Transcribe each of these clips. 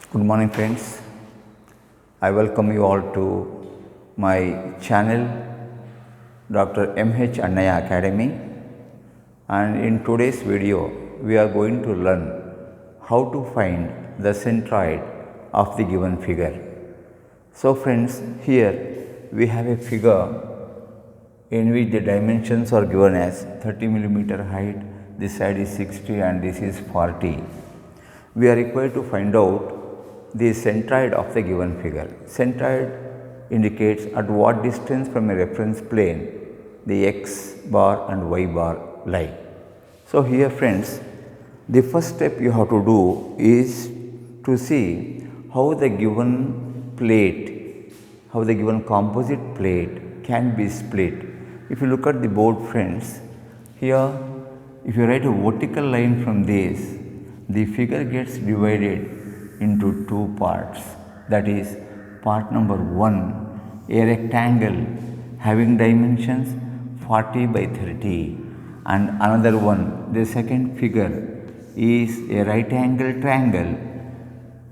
Good morning, friends. I welcome you all to my channel, Dr. M.H. Annaya Academy. And in today's video, we are going to learn how to find the centroid of the given figure. So, friends, here we have a figure in which the dimensions are given as 30 millimeter height, this side is 60 and this is 40. We are required to find out the centroid of the given figure. Centroid indicates at what distance from a reference plane the x bar and y bar lie. So, here friends, the first step you have to do is to see how the given plate, how the given composite plate can be split. If you look at the board, friends, here if you write a vertical line from this, the figure gets divided into two parts. That is, part number 1, a rectangle having dimensions 40 by 30, and another one, the second figure, is a right angle triangle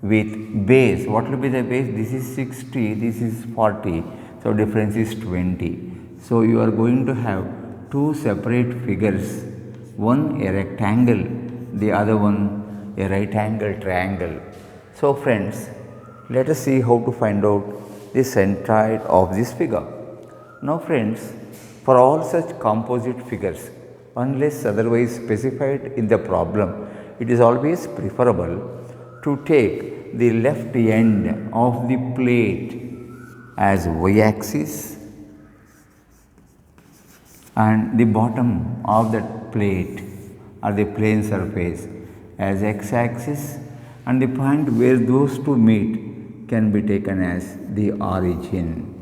with base. What will be the base? This is 60, this is 40, so difference is 20. So, you are going to have two separate figures, one a rectangle, the other one a right angle triangle. So, friends, let us see how to find out the centroid of this figure. Now, friends, for all such composite figures, unless otherwise specified in the problem, it is always preferable to take the left end of the plate as y-axis and the bottom of that plate or the plane surface as x-axis, and the point where those two meet can be taken as the origin.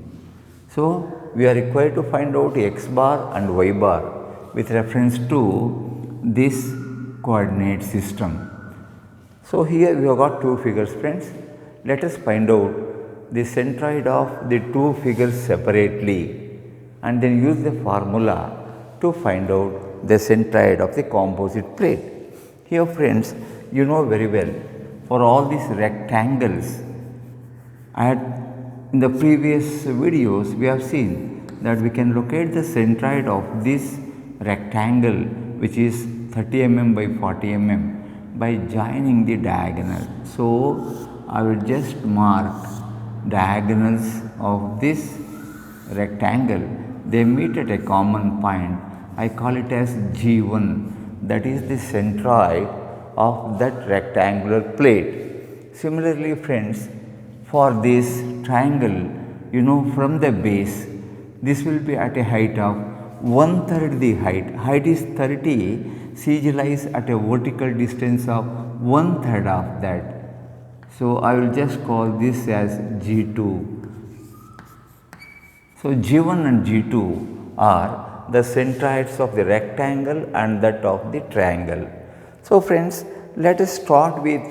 So, we are required to find out x bar and y bar with reference to this coordinate system. So, here we have got two figures, friends. Let us find out the centroid of the two figures separately and then use the formula to find out the centroid of the composite plate. Here, friends, you know very well, for all these rectangles, in the previous videos we have seen that we can locate the centroid of this rectangle, which is 30 mm by 40 mm, by joining the diagonal. So, I will just mark diagonals of this rectangle. They meet at a common point. I call it as G1, that is the centroid of that rectangular plate. Similarly, friends, for this triangle, from the base, this will be at a height of 1/3 the height. Height is 30, CG lies at a vertical distance of 1/3 of that. So, I will just call this as G2. So, G1 and G2 are the centroids of the rectangle and that of the triangle. So, friends, let us start with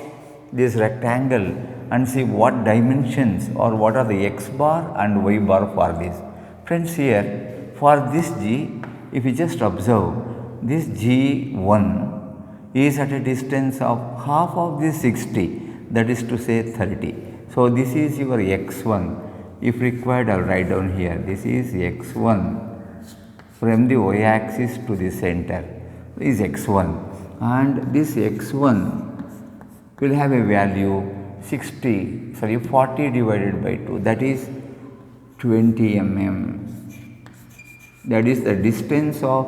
this rectangle and see what dimensions or what are the x bar and y bar for this. Friends, here for this G, if you just observe, this G1 is at a distance of half of this 60, that is to say 30. So, this is your x1. If required, I will write down here, this is x1 from the y-axis to the center is x1, and this x1 will have a value 40 divided by 2, that is 20 mm. That is the distance of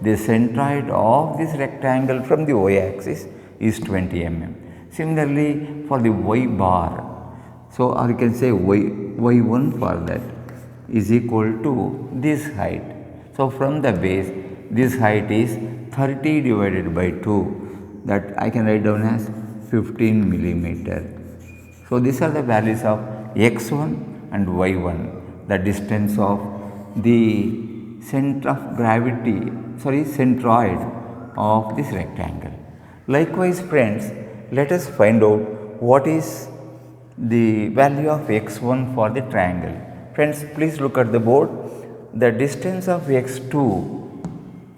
the centroid of this rectangle from the y-axis is 20 mm. Similarly, for the y bar, so or you can say y1 for that is equal to this height. So, from the base, this height is 30 divided by 2, that I can write down as 15 millimeter. So, these are the values of x1 and y1, the distance of the center of gravity, centroid of this rectangle. Likewise, friends, let us find out what is the value of x1 for the triangle. Friends, please look at the board. The distance of x2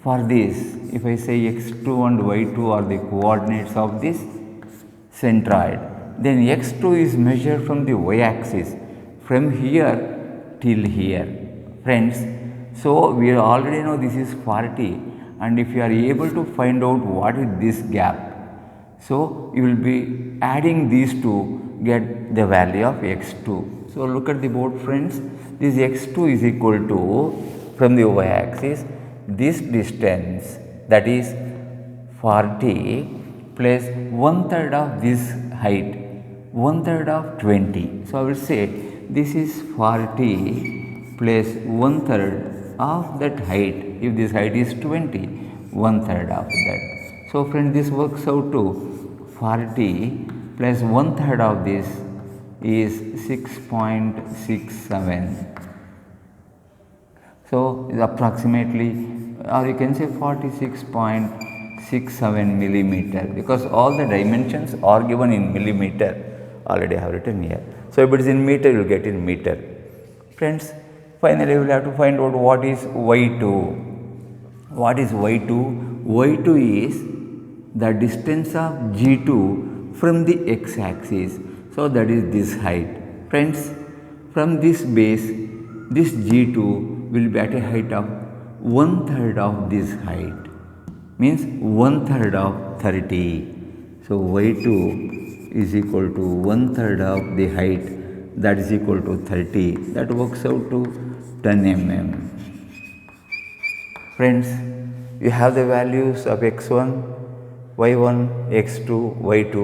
for this, if I say x2 and y2 are the coordinates of this centroid, then x2 is measured from the y-axis from here till here. Friends, so we already know this is 40, and if you are able to find out what is this gap, so you will be adding these two, get the value of x2. So look at the board, friends. This x2 is equal to, from the y-axis, this distance, that is 40 plus 1/3 of this height, 1/3 of 20. So I will say this is 40 plus 1/3 of that height. If this height is 20, 1/3 of that. So friend, this works out to 40 plus 1/3 of this is 6.67. So approximately, or you can say 46.67 millimeter, because all the dimensions are given in millimeter. Already I have written here. So if it is in meter, you will get in meter. Friends, finally we will have to find out what is y2. What is y2? Y2 is the distance of G2 from the x-axis. So that is this height. Friends, from this base, this G2 will be at a height of 1/3 of this height, means 1/3 of 30. So y2 is equal to 1/3 of the height, that is equal to 30. That works out to 10 mm. Friends, you have the values of x1, y1, x2, y2,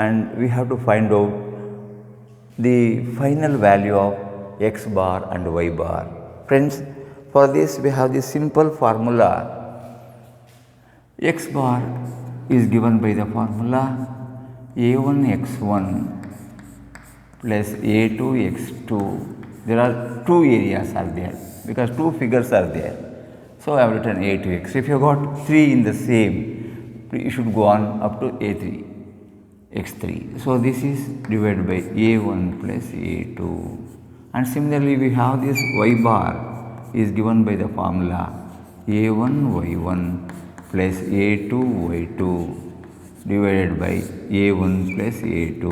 and we have to find out the final value of x bar and y bar. Friends, for this we have the simple formula. X bar is given by the formula a1 x1 plus a2 x2. There are two areas are there, because two figures are there. So I have written a2x. If you got 3 in the same, you should go on up to a3 x3. So this is divided by a1 plus a2. And similarly we have this y bar is given by the formula a1 y1 plus a2 y2 divided by a1 plus a2.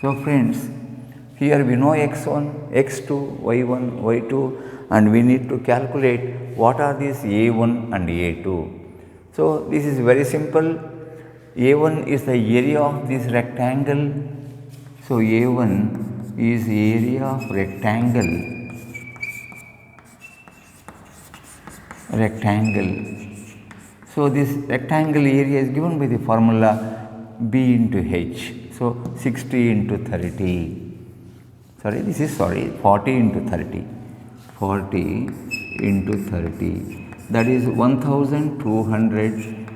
So friends, here we know x1, x2, y1, y2, and we need to calculate what are these a1 and a2. So this is very simple. A1 is the area of this rectangle. So A1 is area of rectangle. So this rectangle area is given by the formula B into H. So 60 into 30. This is 40 into 30. 40 into 30. That is 1200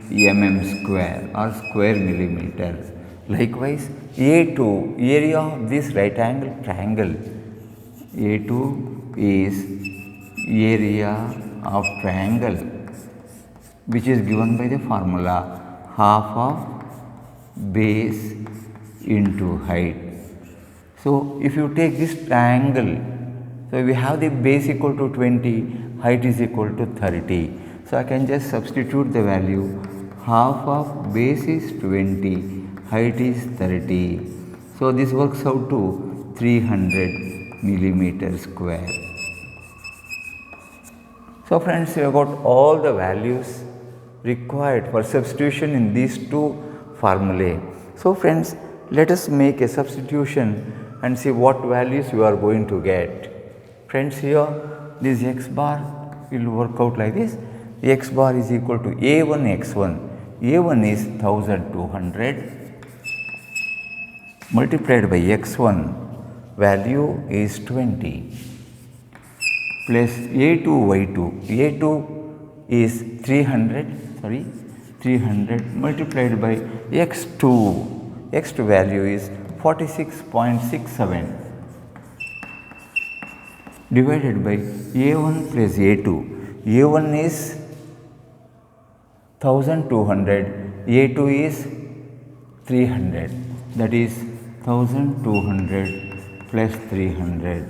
mm square or square millimeter. Likewise, A2, area of this right angle triangle. A2 is area of triangle, which is given by the formula half of base into height. So if you take this triangle, so we have the base equal to 20, height is equal to 30. So I can just substitute the value. Half of base is 20, height is 30. So this works out to 300 millimeter square. So friends, we have got all the values required for substitution in these two formulae. So friends, let us make a substitution and see what values you are going to get. Friends, here this x bar will work out like this. X bar is equal to A1 x1. A1 is 1200 multiplied by x1, value is 20, plus A2 y2. A2 is 300 multiplied by x2. x2 value is 46.67 divided by A1 plus A2. A1 is 1200, A2 is 300, that is 1200 plus 300.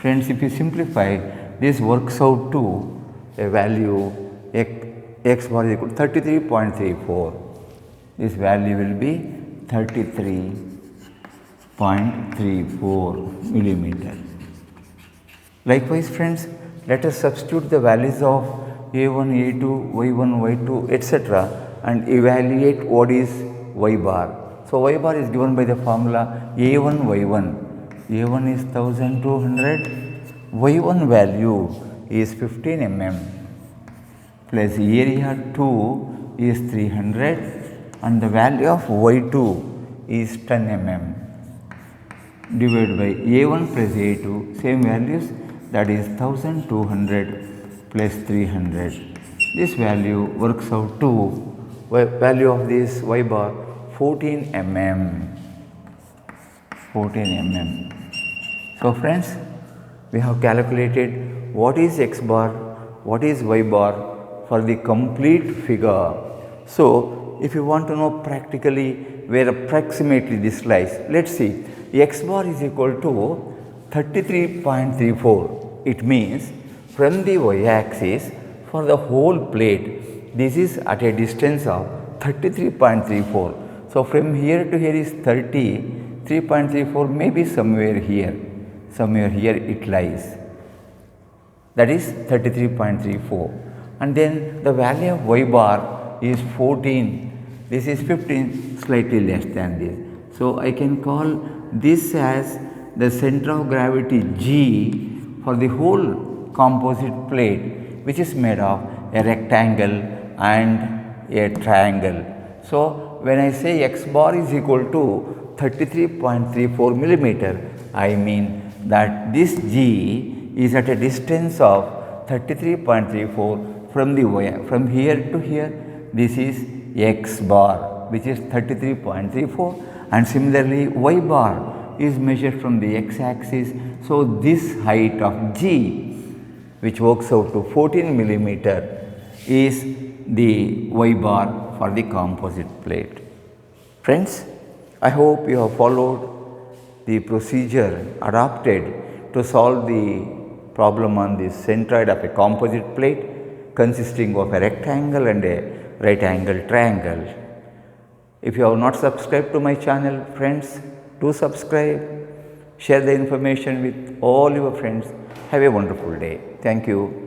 Friends, if you simplify, this works out to a value x bar is equal to 33.34. This value will be 33 0.34 millimeter. Likewise friends, let us substitute the values of A1, A2, Y1, Y2 etc. and evaluate what is Y bar. So Y bar is given by the formula A1, Y1. A1 is 1200, Y1 value is 15 mm plus area 2 is 300 and the value of Y2 is 10 mm. Divided by A1 plus A2, same values, that is 1200 plus 300. This value works out to value of this Y bar 14 mm. 14 mm. So friends, we have calculated what is X bar, what is Y bar for the complete figure. So if you want to know practically where approximately this lies, let's see. X bar is equal to 33.34. It means from the Y axis for the whole plate, this is at a distance of 33.34. So from here to here is 33.34, maybe somewhere here it lies. That is 33.34. And then the value of Y bar is 14. This is 15, slightly less than this. So I can call this as the center of gravity G for the whole composite plate, which is made of a rectangle and a triangle. So when I say X bar is equal to 33.34 millimeter, I mean that this G is at a distance of 33.34 from the Y. From here to here, this is X bar, which is 33.34. And similarly, Y bar is measured from the X axis. So this height of G, which works out to 14 millimeter, is the Y bar for the composite plate. Friends, I hope you have followed the procedure adopted to solve the problem on the centroid of a composite plate consisting of a rectangle and a right angle triangle. If you have not subscribed to my channel, friends, do subscribe, share the information with all your friends. Have a wonderful day. Thank you.